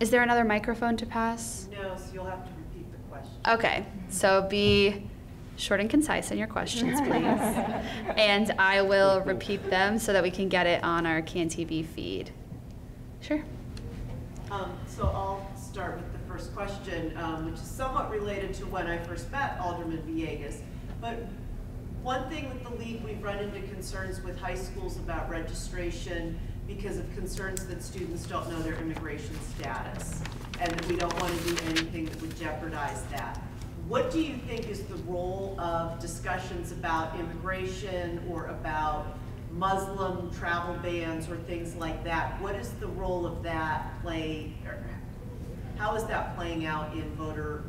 Is there another microphone to pass? No, so you'll have to repeat the question. Okay, so be short and concise in your questions, please. And I will repeat them so that we can get it on our CAN-TV feed. Sure. So I'll start with the first question, which is somewhat related to when I first met Alderman Villegas. But one thing with the league, we've run into concerns with high schools about registration because of concerns that students don't know their immigration status and that we don't want to do anything that would jeopardize that. What do you think is the role of discussions about immigration or about Muslim travel bans or things like that? What is the role of that play, or how is that playing out in voter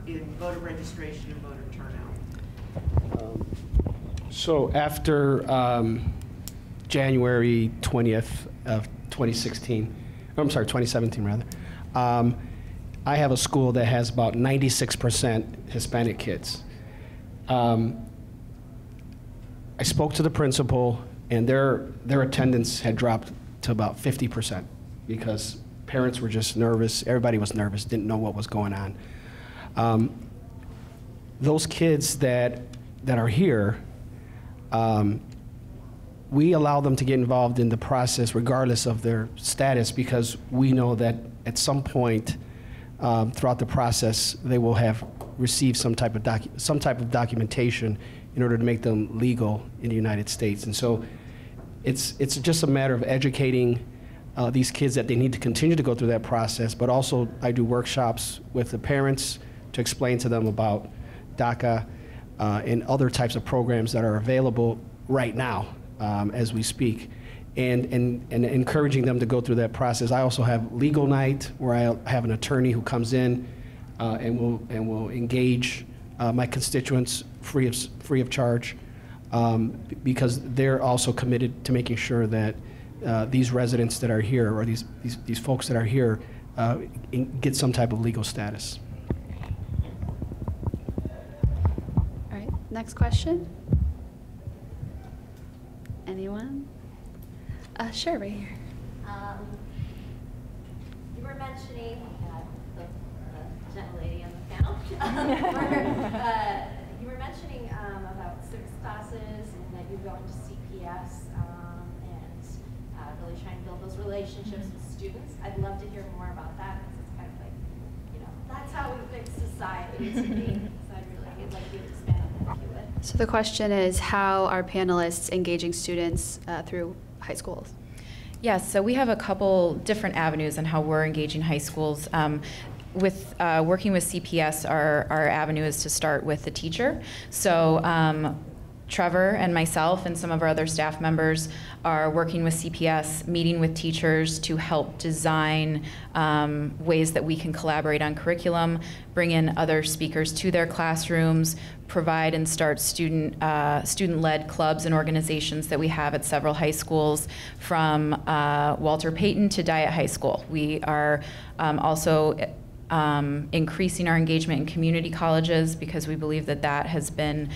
registration and voter turnout? So after January 20th of 2016, I'm sorry, 2017 rather, I have a school that has about 96% Hispanic kids. I spoke to the principal, and their attendance had dropped to about 50% because parents were just nervous. Everybody was nervous, didn't know what was going on. Those kids that are here, we allow them to get involved in the process regardless of their status because we know that at some point throughout the process they will have received some type of documentation in order to make them legal in the United States. And so it's just a matter of educating these kids that they need to continue to go through that process, but also I do workshops with the parents to explain to them about DACA and other types of programs that are available right now as we speak, and encouraging them to go through that process. I also have legal night where I have an attorney who comes in and will engage my constituents free of charge because they're also committed to making sure that these residents that are here or these folks that are here get some type of legal status. Next question? Anyone? Sure, right here. You were mentioning the gentle lady on the panel. You were mentioning about civics classes and that you go into CPS and really trying to build those relationships with students. I'd love to hear more about that because it's kind of like, that's how we fix society to be. So I'd like you to expand on that if you would. So the question is, how are panelists engaging students through high schools? Yes, so we have a couple different avenues on how we're engaging high schools. With working with CPS, our avenue is to start with the teacher. So Trevor and myself and some of our other staff members are working with CPS, meeting with teachers to help design ways that we can collaborate on curriculum, bring in other speakers to their classrooms, provide and start student-led clubs and organizations that we have at several high schools, from Walter Payton to Diet High School. We are also increasing our engagement in community colleges because we believe that that has been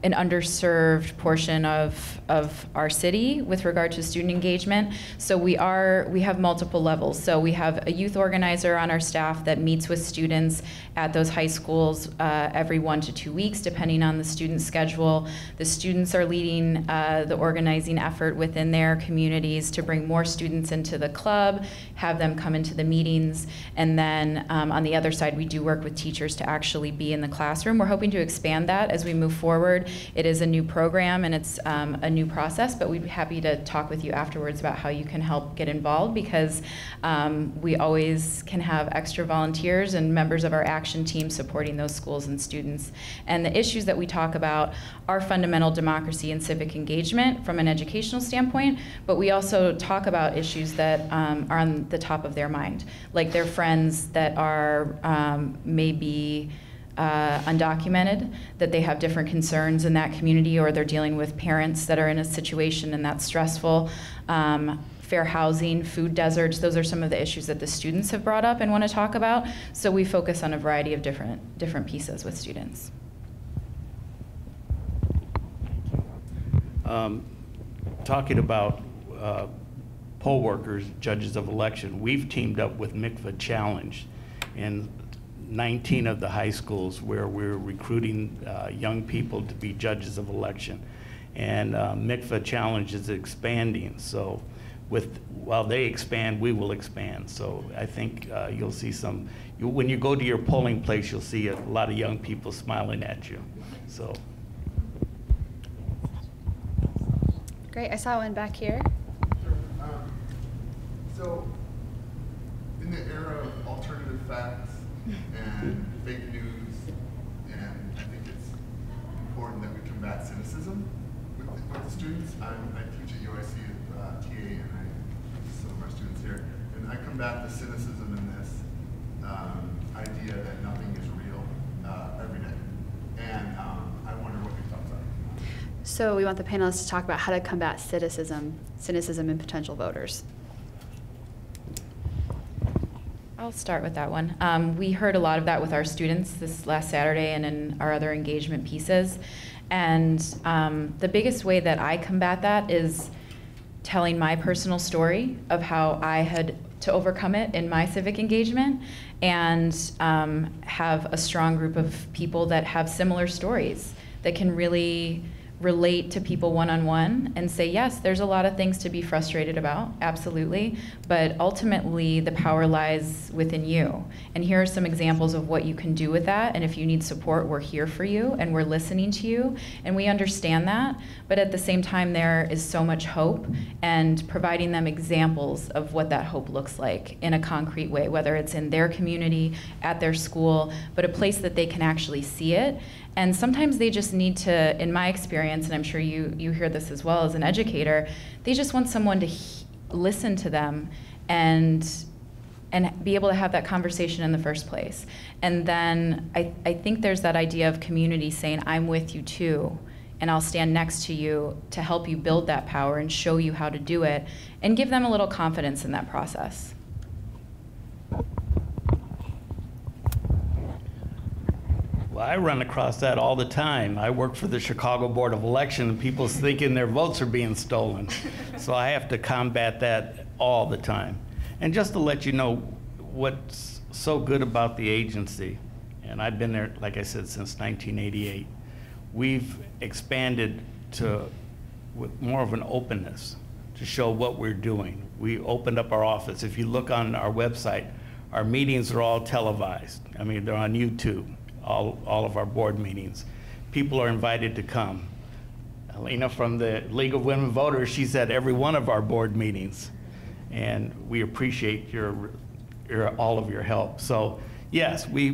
an underserved portion of our city with regard to student engagement. So we have multiple levels. So we have a youth organizer on our staff that meets with students at those high schools every 1 to 2 weeks, depending on the student schedule. The students are leading the organizing effort within their communities to bring more students into the club, have them come into the meetings, and then on the other side, we do work with teachers to actually be in the classroom. We're hoping to expand that as we move forward. It is a new program and it's a new process, but we'd be happy to talk with you afterwards about how you can help get involved, because we always can have extra volunteers and members of our action team supporting those schools and students. And the issues that we talk about are fundamental democracy and civic engagement from an educational standpoint, but we also talk about issues that are on the top of their mind, like their friends that are maybe undocumented, that they have different concerns in that community, or they're dealing with parents that are in a situation and that's stressful. Fair housing, food deserts, those are some of the issues that the students have brought up and want to talk about. So we focus on a variety of different pieces with students. Talking about poll workers, judges of election, we've teamed up with MICVA Challenge in 19 of the high schools where we're recruiting young people to be judges of election. And MICVA Challenge is expanding, so while they expand, we will expand. So I think you'll see when you go to your polling place, you'll see a lot of young people smiling at you. So. Great, I saw one back here. Sure. So in the era of alternative facts and fake news, and I think it's important that we combat cynicism with the students. I teach at UIC at TA, and some of our students here, and I combat the cynicism in this idea that nothing is real every day. And I wonder what your thoughts are. So we want the panelists to talk about how to combat cynicism in potential voters. I'll start with that one. We heard a lot of that with our students this last Saturday and in our other engagement pieces. And the biggest way that I combat that is telling my personal story of how I had to overcome it in my civic engagement, and have a strong group of people that have similar stories that can really relate to people one-on-one and say, yes, there's a lot of things to be frustrated about, absolutely, but ultimately the power lies within you. And here are some examples of what you can do with that, and if you need support, we're here for you, and we're listening to you, and we understand that, but at the same time, there is so much hope, and providing them examples of what that hope looks like in a concrete way, whether it's in their community, at their school, but a place that they can actually see it. And sometimes they just need to, in my experience, and I'm sure you hear this as well as an educator, they just want someone to listen to them and be able to have that conversation in the first place. And then I think there's that idea of community saying, I'm with you too, and I'll stand next to you to help you build that power and show you how to do it, and give them a little confidence in that process. Well, I run across that all the time. I work for the Chicago Board of Election, and people's thinking their votes are being stolen. So I have to combat that all the time. And just to let you know what's so good about the agency, and I've been there, like I said, since 1988, we've expanded with more of an openness to show what we're doing. We opened up our office. If you look on our website, our meetings are all televised. I mean, they're on YouTube. All of our board meetings. People are invited to come. Alina from the League of Women Voters, she's at every one of our board meetings. And we appreciate all of your help. So yes, we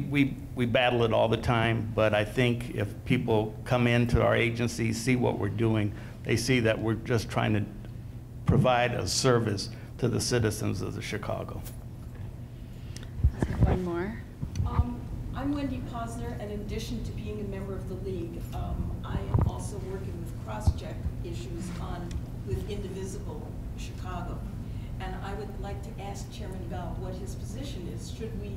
battle it all the time, but I think if people come into our agency, see what we're doing, they see that we're just trying to provide a service to the citizens of the Chicago. Let's take one more. I'm Wendy Posner, and in addition to being a member of the League, I am also working with cross-check issues with Indivisible Chicago. And I would like to ask Chairman Bell what his position is. Should we,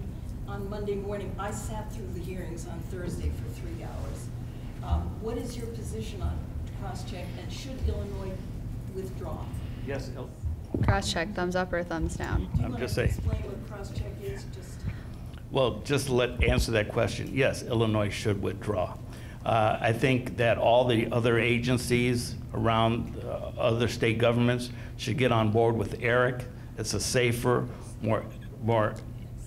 on Monday morning, I sat through the hearings on Thursday for 3 hours. What is your position on cross-check, and should Illinois withdraw? Yes, Cross-check, thumbs up or thumbs down? I'm just saying. Explain what cross-check is, just. Well, just to answer that question, yes, Illinois should withdraw. I think that all the other agencies around other state governments should get on board with ERIC. It's a safer,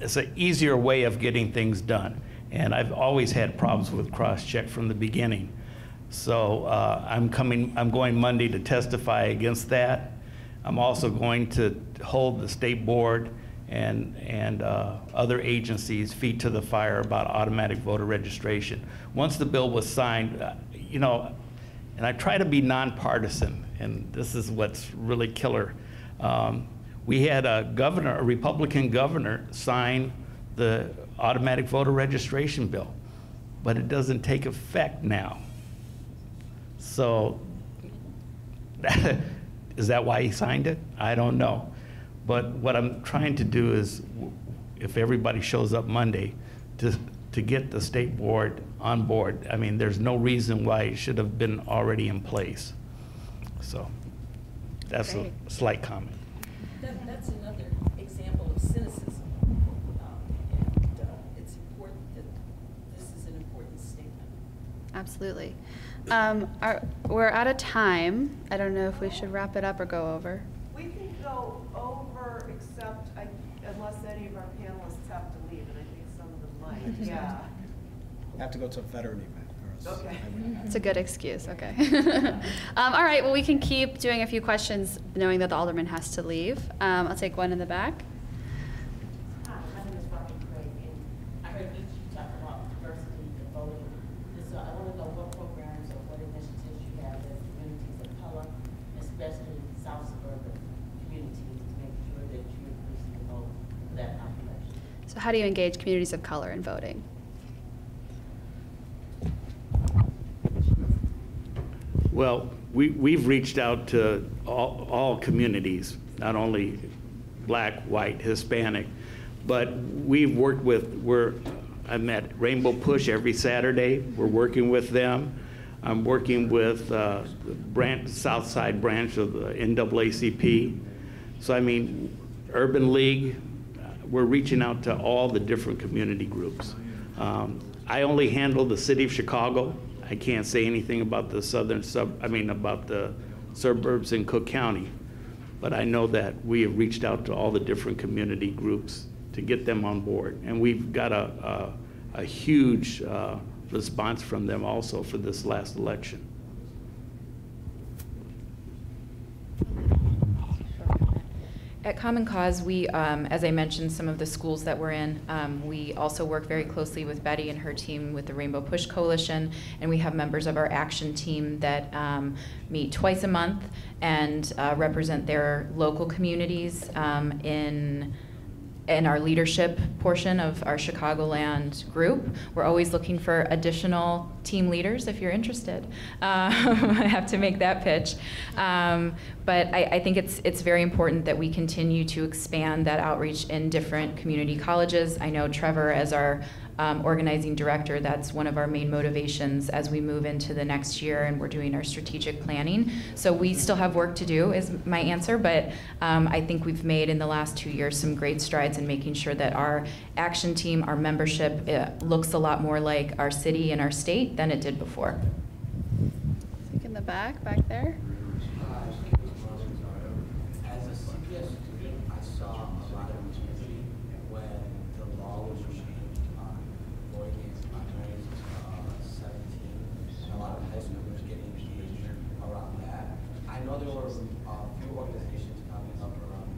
it's an easier way of getting things done. And I've always had problems with cross-check from the beginning. So I'm going Monday to testify against that. I'm also going to hold the state board and other agencies' feet to the fire about automatic voter registration. Once the bill was signed, and I try to be nonpartisan, and this is what's really killer. We had a Republican governor, sign the automatic voter registration bill. but it doesn't take effect now. So, is that why he signed it? I don't know. But what I'm trying to do is, if everybody shows up Monday, to get the state board on board. I mean, there's no reason why it should have been already in place. So that's Great. a slight comment. That's another example of cynicism. And it's important that this is an important statement. Absolutely. We're out of time. I don't know if we should wrap it up or go over. We can go over, except unless any of our panelists have to leave, and I think some of them might. Yeah. I have to go to a veteran event. Okay. It's a good excuse, okay. All right, well, we can keep doing a few questions knowing that the alderman has to leave. I'll take one in the back. Hi, my name is Robin Craig, and I heard each you talk about diversity and voting. And so I want to know what programs or what initiatives you have with communities of color, especially South suburban communities, to make sure that you increase the vote for that population. So how do you engage communities of color in voting? Well, we've reached out to all communities, not only black, white, Hispanic, but we've worked with, I'm at Rainbow Push every Saturday. We're working with them. I'm working with the South Side branch of the NAACP. So I mean, Urban League, we're reaching out to all the different community groups. I only handle the city of Chicago. I can't say anything about the about the suburbs in Cook County, but I know that we have reached out to all the different community groups to get them on board, and we've got a huge response from them also for this last election. At Common Cause, we, as I mentioned, some of the schools that we're in, we also work very closely with Betty and her team with the Rainbow Push Coalition, and we have members of our action team that meet twice a month and represent their local communities in our leadership portion of our Chicagoland group. We're always looking for additional team leaders if you're interested. I have to make that pitch. But I think it's very important that we continue to expand that outreach in different community colleges. I know Trevor, as our organizing director, that's one of our main motivations as we move into the next year and we're doing our strategic planning. So we still have work to do is my answer, but I think we've made in the last 2 years some great strides in making sure that our action team, our membership, looks a lot more like our city and our state than it did before. I think in the back there. As a CPS student, I saw a lot of activity when the law was changed on boy games primaries 17, and a lot of high schoolers getting engaged around that. I know there were a few organizations coming up around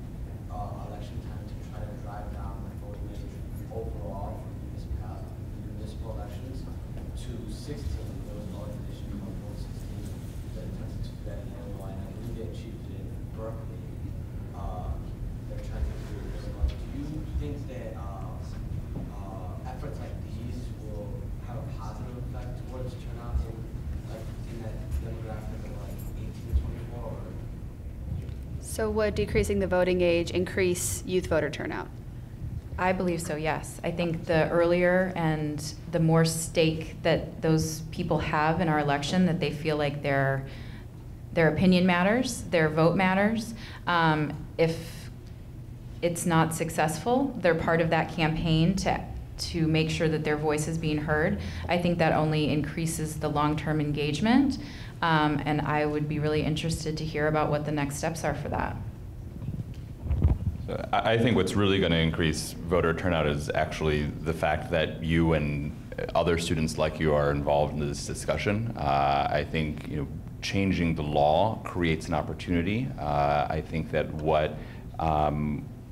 election time to try to drive down the voting age overall for municipal elections to 16. There was an organization called Vote 16 that attempted to do that in Illinois, and I believe they achieved it in Berkeley. They're trying to do it. Do you think that efforts like these will have a positive effect towards turnout in that demographic of like 18 to 24? Or? So would decreasing the voting age increase youth voter turnout? I believe so, yes. I think the earlier and the more stake that those people have in our election, that they feel like their opinion matters, their vote matters. If it's not successful, they're part of that campaign to make sure that their voice is being heard. I think that only increases the long-term engagement, and I would be really interested to hear about what the next steps are for that. So I think what's really going to increase voter turnout is actually the fact that you and other students like you are involved in this discussion. I think changing the law creates an opportunity. I think that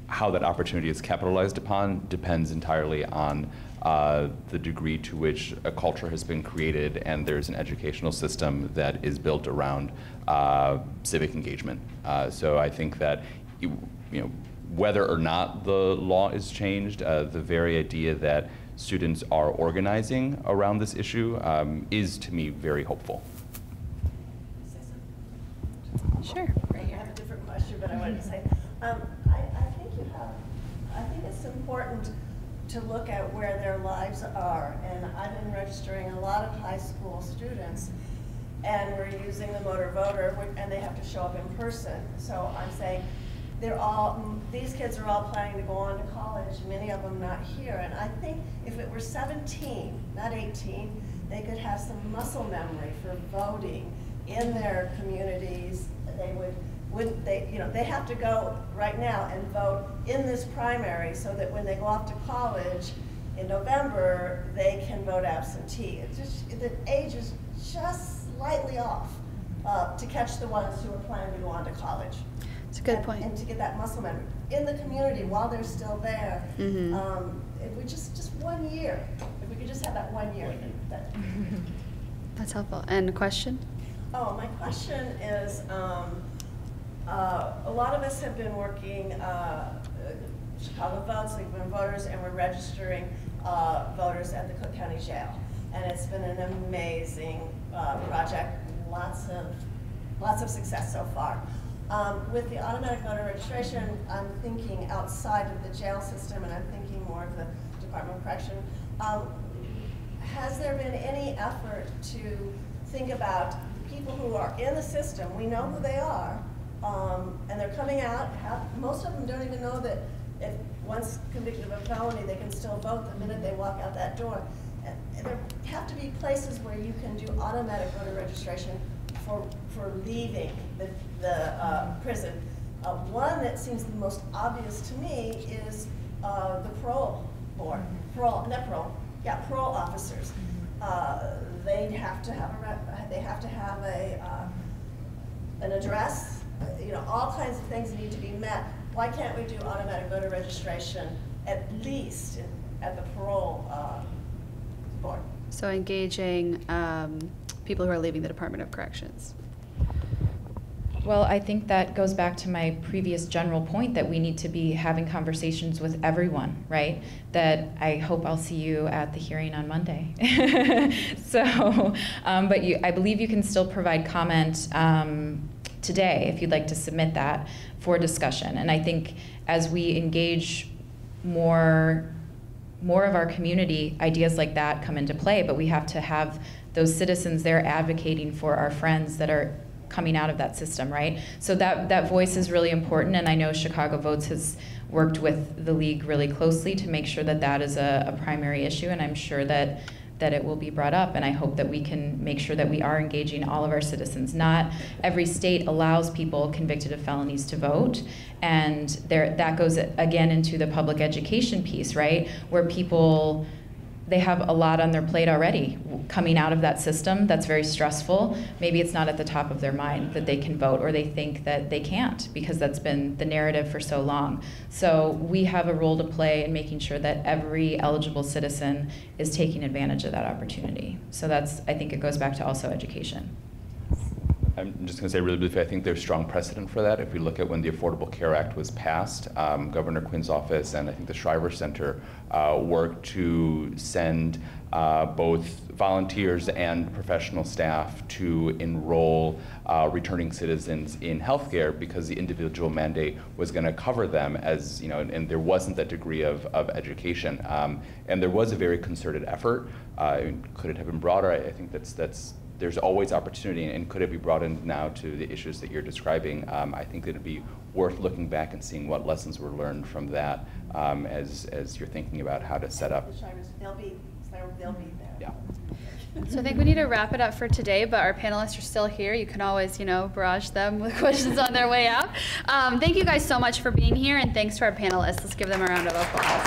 how that opportunity is capitalized upon depends entirely on the degree to which a culture has been created and there's an educational system that is built around civic engagement. So I think that whether or not the law is changed, the very idea that students are organizing around this issue is, to me, very hopeful. Sure. Right, you have a different question, but I wanted to say, I think it's important to look at where their lives are. And I've been registering a lot of high school students, and we're using the motor voter, and they have to show up in person. So I'm saying, these kids are all planning to go on to college, many of them not here. And I think if it were 17, not 18, they could have some muscle memory for voting in their communities. They have to go right now and vote in this primary so that when they go off to college in November, they can vote absentee. The age is just slightly off to catch the ones who are planning to go on to college. It's a good point. And to get that muscle memory in the community while they're still there. If we just 1 year, if we could just have that 1 year. That's helpful. And a question? Oh, my question is, a lot of us have been working Chicago Votes, League of Women Voters, and we're registering voters at the Cook County Jail. And it's been an amazing project, lots of success so far. With the automatic voter registration, I'm thinking outside of the jail system, and I'm thinking more of the Department of Correction. Has there been any effort to think about people who are in the system? We know who they are, and they're coming out. Most of them don't even know that if once convicted of a felony, they can still vote the minute they walk out that door. And there have to be places where you can do automatic voter registration for leaving the prison. One that seems the most obvious to me is the parole board, parole officers. They have to have an address. All kinds of things need to be met. Why can't we do automatic voter registration at least at the parole board? So engaging people who are leaving the Department of Corrections. Well, I think that goes back to my previous general point that we need to be having conversations with everyone, right? That I hope I'll see you at the hearing on Monday. So, but I believe you can still provide comment today if you'd like to submit that for discussion. And I think as we engage more of our community, ideas like that come into play, but we have to have those citizens there advocating for our friends that are coming out of that system, right? So that voice is really important, and I know Chicago Votes has worked with the league really closely to make sure that that is a primary issue, and I'm sure that it will be brought up, and I hope that we can make sure that we are engaging all of our citizens. Not every state allows people convicted of felonies to vote, and that goes again into the public education piece, right? Where people, they have a lot on their plate already coming out of that system that's very stressful. Maybe it's not at the top of their mind that they can vote, or they think that they can't because that's been the narrative for so long. So we have a role to play in making sure that every eligible citizen is taking advantage of that opportunity. So I think it goes back to also education. I'm just going to say really briefly, I think there's strong precedent for that. If we look at when the Affordable Care Act was passed, Governor Quinn's office and I think the Shriver Center worked to send both volunteers and professional staff to enroll returning citizens in healthcare because the individual mandate was going to cover them as, and there wasn't that degree of education. And there was a very concerted effort. Could it have been broader? I think there's always opportunity, and could it be brought in now to the issues that you're describing? I think it'd be worth looking back and seeing what lessons were learned from that as you're thinking about how to set up. They'll be there. Yeah. So I think we need to wrap it up for today, but our panelists are still here. You can always, barrage them with questions on their way out. Thank you guys so much for being here, and thanks to our panelists. Let's give them a round of applause.